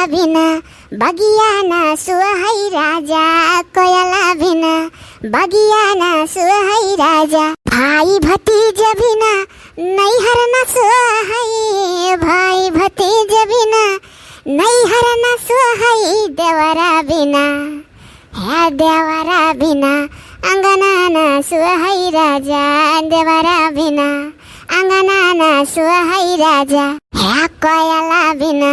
बिना बगिया ना सुहाई राजा, कोयला बिना बगिया ना सुहाई राजा, भाई भतीज बिना नैहर न सुहाई, भाई भतीज बिना नैहर न सुहाई, देवरा बिना है देवरा बिना अंगना न सुहाई राजा, देवरा बिना अंगना न सुहाई राजा, है कोयला बिना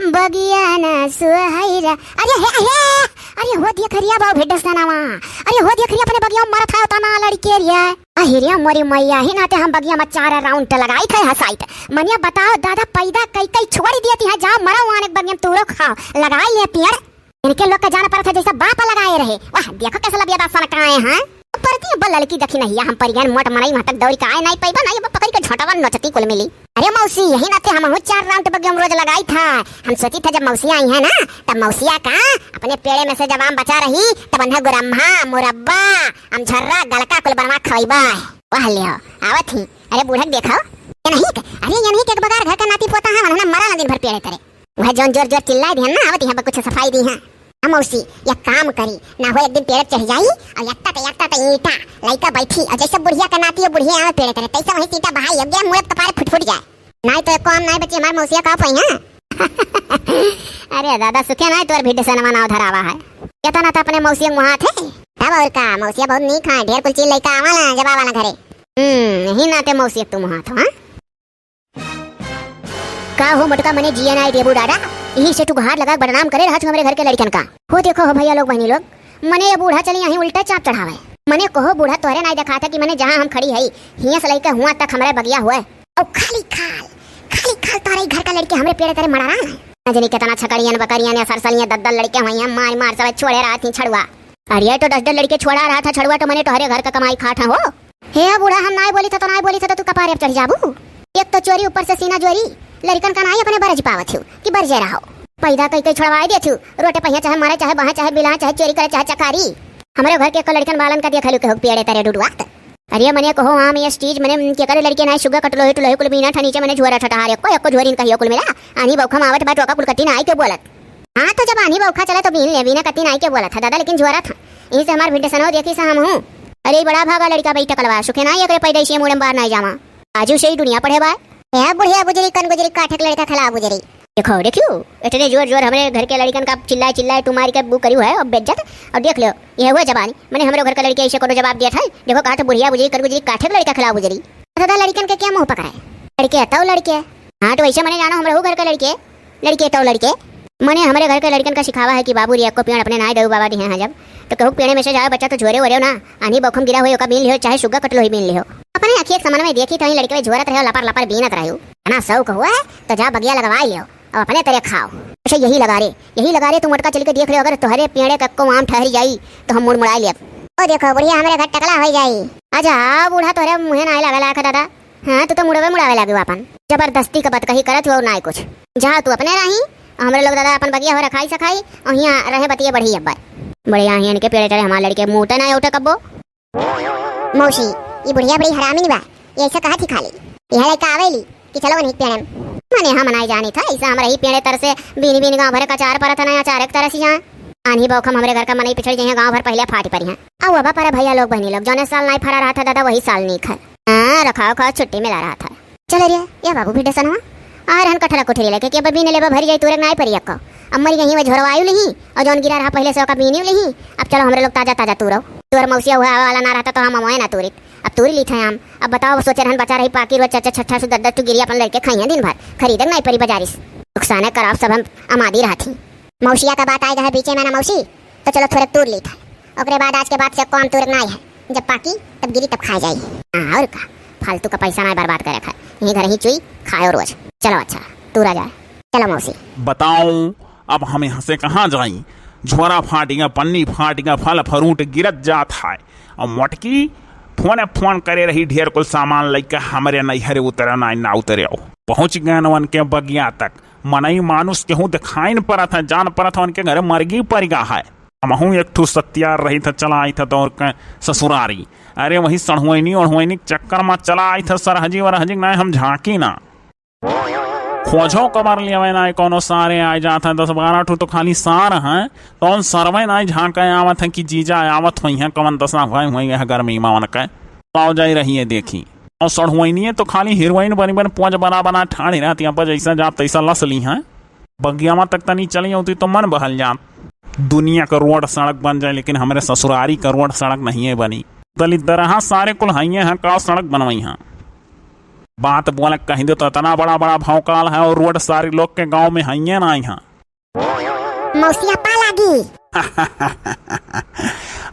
बगिया न सुहाई रा। अरे हो दिया खरिया बाबू भेडस्ता नामा, अरे हो दिया खरिया अपने बगिया में मारा था ना लड़के रिया, अहिरिया मोरी मैया ही नाते हम बगिया में 4 राउंड लगाई थे हसाइत। मनिया बताओ दादा पैदा कई कई छोड़ दिए थी, जा मरा वहां एक बगिया में तूरो खाओ लगाई ले पियर, इनके लोग का जाना पड़ा था जैसा बाप लगाए रहे। वाह देखो कैसा लबिया दासा लगाए हैं परती बल लड़की देखी नहीं हम परिगन मोट मरई महतक दौड़ी का आए नहीं पैबा नहीं पकड़ के झटवा नचती कुल मिली। अरे मौसी यही नाते हम 4 राउंड बगिया में रोज लगाई था। हम सोची था जब मौसी आई है ना तब मौसिया का अपने पेड़े में से जब आम बचा रही तब अन्हा गुरम्हा मुरब्बा हम झर्रा गलका कुल बनवा खइबा। वाह लियो आवत ही। अरे बूढ़क देखो ये नहीं अरे ये नहीं के बगार घर का नाती पोता है वरना मरा दिन भर पेड़े करे वह जोन जोर जोर चिल्लाए दी ना आवत यहां कुछ सफाई दी है। मौसी या काम करी ना हो एक दिन पेड़ चढ़ जाई और यत्ता ईटा लइका बैठी और जैसे बुढ़िया का नाती है बुढ़िया आवे पेड़ करे तैसा वही सीटा बहाई अब गया मुंह कपार फुट जाए नहीं तो काम नहीं बच्चे हमार मौसिया का पई हां। अरे दादा सुखे नहीं तोर भिड से नवा धरावा है केता ना अपने मौसिया मुहा थे तब और का मौसिया बहुत नी खा ढेर कुल चीज लइका आवाला जब आवाला घरे यही नाते मौसिया तुम मुहा था। हां का हो मटका मने जिया नहीं देबू दादा यही से तू घाट लगा बदनाम करे रहा हमारे घर के लड़कन का। हो देखो हो भैया लोग बहनी लोग मने ये बूढ़ा चली यहीं उल्टा चाप चढ़ावे मने कहो बूढ़ा तोरे नहीं देखा था कि मने जहां हम खड़ी है हिया से लइका हुआ तक हमारे बगिया हुआ और खाली खाल तोरे घर का लड़के हमरे पेड़ करे मरा रहा है जनी कितना छकड़ियन बकरियन या सरसलियन दद्दल लड़के हुई मार मार सब छोड़े रहा थी छड़वा। अरे तो 10 लड़के छोड़ा रहा था छड़वा तो मने तोहरे घर का कमाई खाटा हो। हे बूढ़ा हम नहीं बोली था तो नहीं बोली था तो तू कपारे चढ़ जाबू एक तो चोरी ऊपर से सीना चोरी लड़कन का नहीं अपने बरज पावत हूँ कि बरजे रहो पैदा कई छुड़वाए दे छू रोटे पहिया चाहे मारे चाहे बहा चाहे बिला चाहे चोरी करे चाहे चकारी हमारे घर के लड़कन बालन का देखलू के पेड़े तेरे डुडवात। अरे मने कहो हां मैं स्टेज मने के करे लड़के ना शुगर कटलो है टुलो कुल बिना ठनीचे मने झोरा ठठा रे को एको झोरीन कहियो कुल मिला आनी बौखा मावत बा टोका कुल कट्टी ना आई के बोलत। हां तो जब आनी बौखा चला तो बीन ले बिना कट्टी ना आई के बोलत था दादा लेकिन झोरा था यही से हमार भिड्डे सनो देखी सा हम हूं। अरे बड़ा भागा लड़का बैठ टकलवा सुखे ना एकरे पैदाइशी मुड़म बार नहीं जामा आजू से ही दुनिया पढ़े बा है बुढ़िया गुजरी कन गुजरी काठक लड़का खला गुजरी देखो देखियो इतने जोर जोर हमारे घर के लड़कन का चिल्लाए तुम्हारी का बुक करियो है और बेइज्जत और देख लो ये हुआ जवानी मैंने हमारे घर का लड़के ऐसे को जवाब दिया था देखो काठ बुढ़िया बुझी कर गुजरी काठक लड़का खिला गुजरी दादा लड़कन के क्या मुंह पकड़ा है लड़के तो लड़के। हाँ तो ऐसे मैंने जाना हमारे घर के लड़के तो लड़के मैंने हमारे घर के लड़कन का सिखावा है कि बाबू रे को पेड़ अपने ना दे बाबा दी हैं जब तो कहूँ पेड़ में से जाए बच्चा तो झोरे वरे ना आनी बखम गिरा हुए बीन लियो चाहे सुगा कटलो ही बीन लियो अपने आखिर एक समय में देखी तो लड़के में झोरत रहे लपर लपर बीनत रहे ना शौक हुआ है तो जा बगिया लगवा लियो और अपने तेरे खाओ। अच्छा यही लगा रे तुम मटका चल के देख लियो अगर तुम्हारे पेड़े कक्को आम ठहरी जाई तो हम मुड़ मुड़ा लिया ओ देखो बढ़िया हमारे घर टकला हो जाई। अच्छा बूढ़ा तोरे मुहे ना लगा दादा। हाँ तू तो मुड़ावे लगे अपन जबरदस्ती का बात कही करत हो ना कुछ जा तू अपने रही हमारे लोग दादा अपन बगिया हो रखाई सखाई और यहाँ रहे बतिये बढ़ी अब्बर बढ़िया यहाँ इनके पेड़े चढ़े हमारे लड़के मोटा ना उठे कब्बो। मौसी ये बुढ़िया बड़ी हरामी बा ये ऐसा कहा थी खाली यह लड़का आवेली कि चलो नहीं पेड़ मने हम नहीं जानी था ऐसा हमारे ही पेड़े तर से बीनी गांव भर का चार पर था ना चार एक तरह से यहाँ आनी बौखम हमारे घर का मन ही पिछड़ जाए गांव भर पहले फाटी पड़ी है अब बाबा पर भैया लोग बहनी लोग जौने साल नहीं फरा रहा था दादा वही साल नहीं खा रखा खा छुट्टी में ला रहा था। चलो रे ये बाबू भी डसन हुआ आ रहन कठरा कोठरी लेके के बीने लेबा भरी जाई तोरे नहीं परी अक्को अब मरी यहीं झोरवायु नहीं और जौन गिरा रहा पहले से का बीनी नहीं अब चलो हमारे लोग ताजा तूरो तोर मौसिया हुआ वाला ना रहता तो हम अमोए ना तूरी अब तूरी ली थे हम अब बताओ सोचे रहन बचा रही पाकी रोज चचा छठा से 10 टू गिरी अपन लड़के खाई दिन भर खरीदक नहीं परी बाजारिस नुकसान कराव सब हम अमादी रहा थी। मौसिया का बात आएगा है बीचे में ना मौसी तो चलो थोड़े तूर ली था ओकरे बाद आज के बाद से कौन तूर नहीं है जब पाकी तब गिरी तब खा जाई। और का फालतू का पैसा ना बर्बाद करे खा यहीं घर ही चुई खाओ रोज। चलो अच्छा तूरा जाए चलो मौसी बताओ अब हम यहाँ से कहाँ जाई झोरा फाटिगा पन्नी फाटिगा फल फ्रूट गिरत जात है और मोटकी फोन करे रही ढेर कुल सामान लेकर हमारे नैहरे उतरा ना उतरे पहुँच गए वन के बगिया तक मनई मानुष केहूँ दिखाई न पड़ा था जान पड़ा था उनके घर मरगी पड़ गया है। हमहूँ एक ठू सत्यार रही था चला आई था दौड़ के ससुरारी अरे वही सड़हुनी और चक्कर में चला आई था सरहजी वरहजी ना हम झाँकी ना खोजो कबर लिया ना कोनो सारे आ जाता है 10-12 ठो तो खाली सार हैं कौन सरवे ना झांक आवत है कि जीजा आवत हुई है कवन दसा हुई है गर्मी मावन के पाओ जाई रही है देखी और सड़हुई है तो खाली हीरोइन बनी बन पोज बना ठाड़ी रहती है जैसा जाप तैसा लस ली है बगियामा तक तनी चली होती तो मन बहल जात दुनिया का रोड सड़क बन जाए लेकिन हमारे ससुरारी का रोड सड़क नहीं है बनी दलित दरहा सारे कुल हइये हैं का सड़क बनवाई हैं बात बोले कहीं दे तो इतना बड़ा बड़ा भौकाल है और रोड सारे लोग के गांव में हइये ना यहाँ मौसिया पा लागी।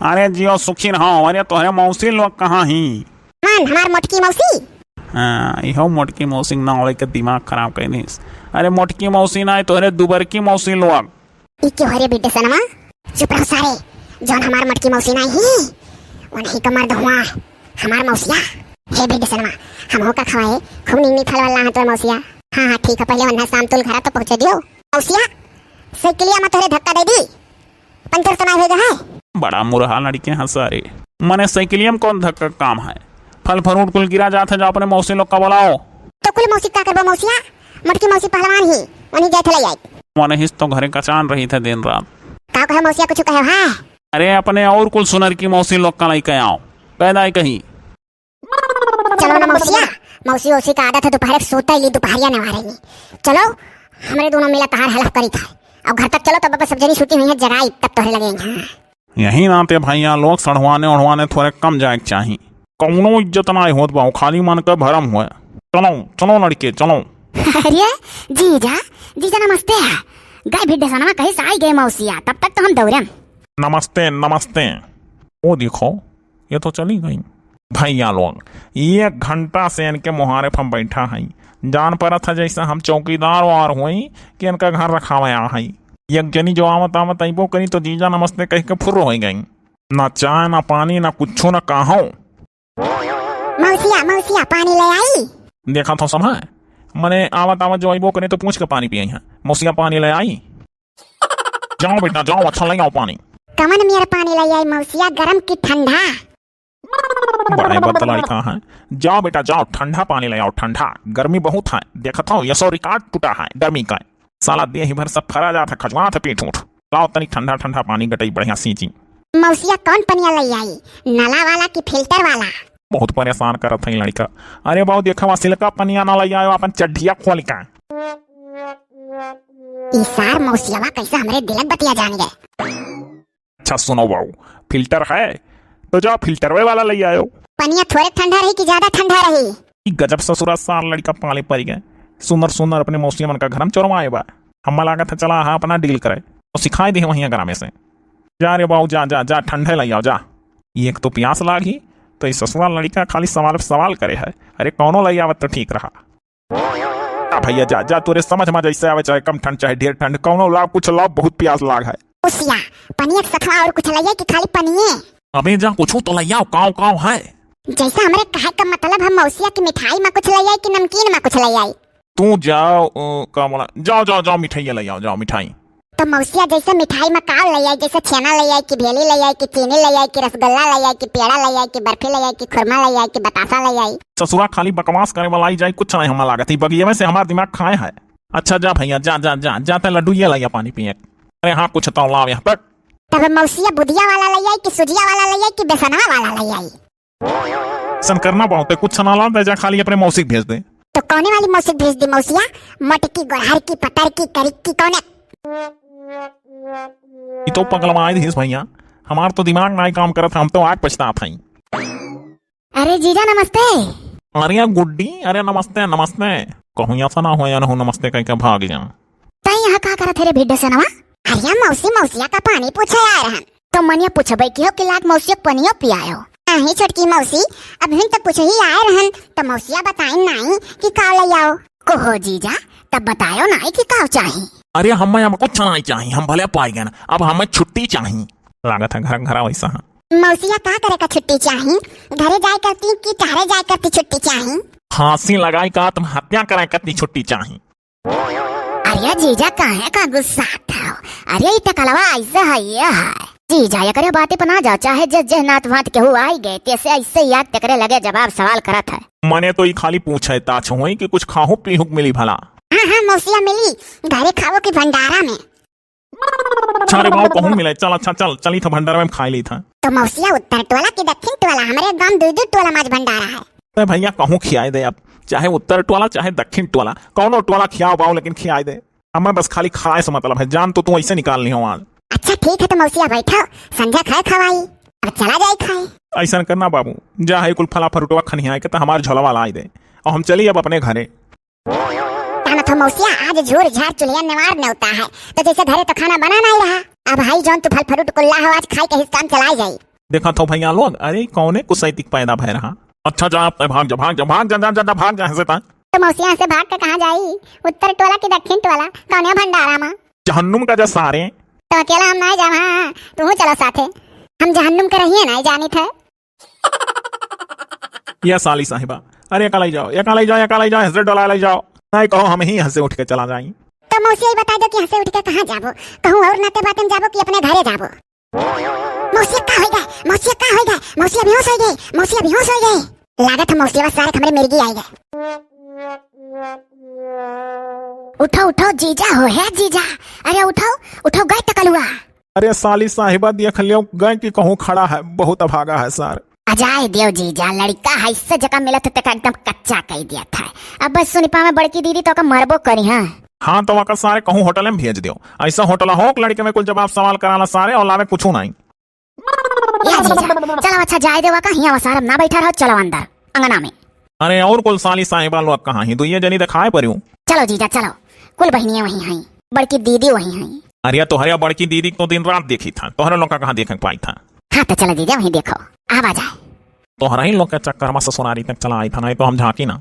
अरे जियो सुखी रहो अरे तोहरे मौसी लोग कहाँ ही मान हमार मोटकी मौसी। हाँ इहो मोटकी मौसी ना हो के दिमाग खराब कर अरे मोटकी मौसी ना तोहरे दुबर की मौसी लोग क्यों हरे बिड्डे सनमा चुप रहो सारे जौन हमार मोटकी मौसी ना ही वो नहीं तो मर्द हुआ हमार मौसिया। हे बिड्डे सनमा हम हो का खवाए खूब नींगी फल वाला है तो मौसिया। हाँ हाँ ठीक है पहले वन्ना शाम तुल घर तो पहुंचे दियो मौसिया साइकिलिया में तोरे धक्का दे दी पंचर तो ना होगा है। बड़ा मुरहा लड़के हैं सारे मने साइकिलिया में कौन धक्का काम है फल फ्रूट कुल गिरा जाता है जो अपने मौसी लोग का बुलाओ तो कुल मौसी का करबो मौसिया मोटकी मौसी पहलवान ही वनी जाए थले आई मने हिस तो घरे कचान रही थे दिन रात का कहे मौसिया कुछ कहे हां अरे अपने और कुल सुनर की मौसी लोग का लेके आओ पैदा कहीं चलो ना मौसिया मौसी उसी का आदत है दोपहर सोता ही दोपहरिया ने मारेंगे चलो हमारे दोनों मिला तहार हेल्प करी था अब घर तक चलो तब सब जनी छुट्टी हुई है जराई तब तोहरे लगेंगे। यही नाते भैया लोग सड़वाने उड़वाने थोड़े कम जाए चाहिए कौनो इज्जत ना होत बाऊ खाली मन का भरम हुआ चलो चलो लड़के चलो। अरे जीजा जीजा नमस्ते गए भिड्डे सनमा कहीं से आई गए मौसिया तब तक तो हम दौड़म। नमस्ते नमस्ते वो देखो ये तो चली गई भैया लोग 1 घंटा से इनके मुहारे पर बैठा है जान पड़ा था जैसा हम चौकीदार वार हुई कि इनका घर रखा हुआ है एक जनी जो आवत आवत अबो करी तो जीजा नमस्ते कह के फुर्र हो गई ना चाय ना पानी ना कुछ ना कहो मौसिया मौसिया पानी ले आई देखा तो सब है मैंने आवत आवत जो अबो करे तो पूछ के पानी पिए हैं मौसिया पानी ले आई जाओ बेटा जाओ अच्छा ले आओ पानी कमन मेरा पानी ले आई मौसिया गरम की ठंडा बड़े बदलाई कहाँ है जाओ बेटा जाओ ठंडा पानी ले आओ ठंडा गर्मी बहुत है देखा था ये सौ रिकॉर्ड टूटा है गर्मी का साला देह ही भर सब फरा जाता खजवा था पेट उठ लाओ तनी ठंडा ठंडा पानी गटई बढ़िया सींची। मौसिया कौन पनिया ले आई नला वाला की फिल्टर वाला बहुत परेशान करत है लड़का अरे बाबू देखा वहाँ सिल्का पनिया ना ले आयो अपन चड्ढिया खोल का इसार मौसिया कैसे हमारे दिलक बतिया जान गए। अच्छा सुनो बाबू फिल्टर है तो जाओ फिल्टर वाला ले आयो पनिया थोड़े ठंडा रही कि ज्यादा ठंडा रही गजब ससुरा सार लड़का पाले पड़ गए सुंदर सुंदर अपने मौसी मन का घर में चोरवाए बा हम लागत है चला हाँ अपना डील करे तो सिखाई दे वहीं ग्रामे से जा रे बाबू जा जा जा ठंडे ले आओ जा एक तो प्यास लागी तो इस ससुरा लड़का खाली सवाल सवाल करे है अरे कौनो ले आवत तो ठीक रहा भैया जा जा तोरे समझ में जैसे आवे चाहे कम ठंड चाहे ढेर ठंड कौनो लाभ कुछ लाभ बहुत प्यास लाग है उसिया पनिया सखवा और कुछ ले कि खाली पनिये अबे जा कुछ तो ले आओ काव काव है जैसा हमारे कहे का मतलब हम मौसिया की मिठाई में कुछ ले आई कि नमकीन में कुछ ले आई तू जाओ का बोला जाओ जाओ जाओ मिठाई ले आओ जाओ मिठाई तो मौसिया जैसे मिठाई में काव ले आई जैसे छेना ले आई कि भेली ले आई कि चीनी ले आई कि रसगुल्ला ले आई कि पेड़ा ले आई कि बर्फी ले आई कि खुरमा ले आई कि बतासा ले आई ससुरा खाली बकवास करे वाला आई जाए कुछ नहीं हमारा लागत ही बगिए में से हमारा दिमाग खाए है। अच्छा जा भैया जा जा जा जाते लड्डू ये ले पानी पिए अरे हाँ कुछ तो लाओ यहाँ तक तब मौसिया बुधिया वाला ले आई कि सुजिया वाला ले आई कि बेसनवा वाला ले आई सन करना बहुत है कुछ ना ला दे जा खाली अपने मौसी भेज दे तो कौने वाली मौसी भेज दी मौसिया मटकी गोहर की पतर की करिक की कौने ये तो पगलवाए थी भैया हमार तो दिमाग ना काम करत हम तो आग पछता था। अरे जीजा नमस्ते। अरे गुड्डी अरे नमस्ते नमस्ते कहूँ ऐसा ना हो या ना हो नमस्ते कह के भाग जा तई यहाँ का करत रे भिड्डे सनवा अरे मौसी मौसिया का पानी पूछे आए रहन तो मनिया पूछबे कि हो कि लाख मौसिया पनियो पियायो नहीं छोटकी मौसी अभी तक पूछ ही आए रहन तो मौसिया बताई नहीं कि का ले आओ कोहो जीजा तब बतायो नहीं कि का चाहिए। अरे हमें कुछ नहीं चाहिए हम भले पाए गए ना अब हमें छुट्टी चाहिए लागत है घर घर वैसा है। मौसिया का करे का छुट्टी चाहिए घरे जाए करती कि टहरे जाए करती छुट्टी चाहिए फांसी लगाई का तुम हत्या कराए करती छुट्टी चाहिए। अरे जीजा काहे का गुस्सा था अरे इतना कलवा ऐसा है ये है जीजा ये करे बातें पर ना जाओ चाहे जज नाथ भात के हुआ आई गए तैसे ऐसे याद तकरे लगे जवाब सवाल करत है मने तो ये खाली पूछे ताछ हुई कि कुछ खाहू पीहू मिली भला हाँ हाँ मौसिया मिली, घरे खाओ की भंडारा में। अच्छा रे बाबू कहूँ मिले, चल अच्छा चल चली था भंडारा में खा ली था। तो मौसिया उत्तर टोला की दक्षिण टोला, हमारे गांव दो टोला माछ भंडारा है। तो भैया कहूँ खियाए दे, अब चाहे उत्तर टोला चाहे दक्षिण टोला कौनो टोला खियाओ पाओ लेकिन खियाए दे। हमें बस खाली खाए से मतलब है, जान तो तू ऐसे निकालनी हो आज। अच्छा ठीक है तो मौसिया बैठो, संध्या खाए खवाई, अब चला जाए खाए। ऐसा करना बाबू, जा है कुल फला फरुटवा खनिया के तो हमारे झोलवा ला दे और हम चलिए अब अपने घरे। तो मौसिया आज झूर झाड़ चुलिया निवार न्योता है, तो जैसे घरे तो खाना बना नहीं रहा, अब भाई जौन तू फल फ्रूट कुल्ला हो आज खाई के हिस्सा काम चलाई जाई। देखा तो भैया लोग, अरे कौने कुसैतिक पैदा भय रहा। अच्छा जा अब भाग जा भाग जा भाग जा जा भाग जा से ता। तो मौसिया से भाग के कहाँ जाई, उत्तर टोला की दक्षिण टोला कौने भंडारा में? जहन्नुम का जा सारे। तो अकेला हम नहीं जावा, तू चलो साथे, हम जहन्नुम के रहिए नहीं जानी थे। या साली साहिबा, अरे अकेला जाओ अकेला जाओ अकेला जाओ, हंसे डोला ले जाओ, नहीं कहो हम ही हंसे उठ के चला जाई। तो मौसिया बता दो कि हंसे उठ के कहाँ जाबो, कहूँ और नाते बातन जाबो कि अपने घरे जाबो? मौसिया का हो गए, मौसिया का हो गए, मौसिया बेहोश हो गई, मौसिया बेहोश हो गई। लागत है मौसिया सारे हमारे मिर्गी आई गए। उठो उठो जीजा हो है जीजा, अरे उठो उठो गए तकलुआ। अरे साली साहिबा देख लियो गए कि कहूँ खड़ा है, बहुत अभागा है सर। अजाए देव जीजा, लड़का है इससे जगह मिला तो एकदम कच्चा कह दिया था। अब बस सुनिपा में बड़की दीदी तो का मरबो करी। हाँ तो वहाँ सारे कहूँ होटल में भेज दियो, ऐसा होटल हो लड़के में कुल जवाब सवाल कराना सारे और लावे कुछ नहीं। या जीजा चलो अच्छा जाए देवा का हिया वसारम ना बैठा रहो, चलो अंदर अंगना में। अरे और कुल साली साहिबा लोग कहाँ ही, तो ये जनी दिखाए पर चलो जीजा चलो, कुल बहनियां वही हैं, बड़की दीदी वही हैं। अरे तुम्हारे बड़की दीदी तो दिन रात देखी था, तोहरे लोग का कहाँ देख पाई था। हाँ तो चलो जीजा वही देखो, आवाज आए। तोहरा ही लोग के चक्कर में ससुरारी तक चला आई था, नहीं तो हम झांकी ना।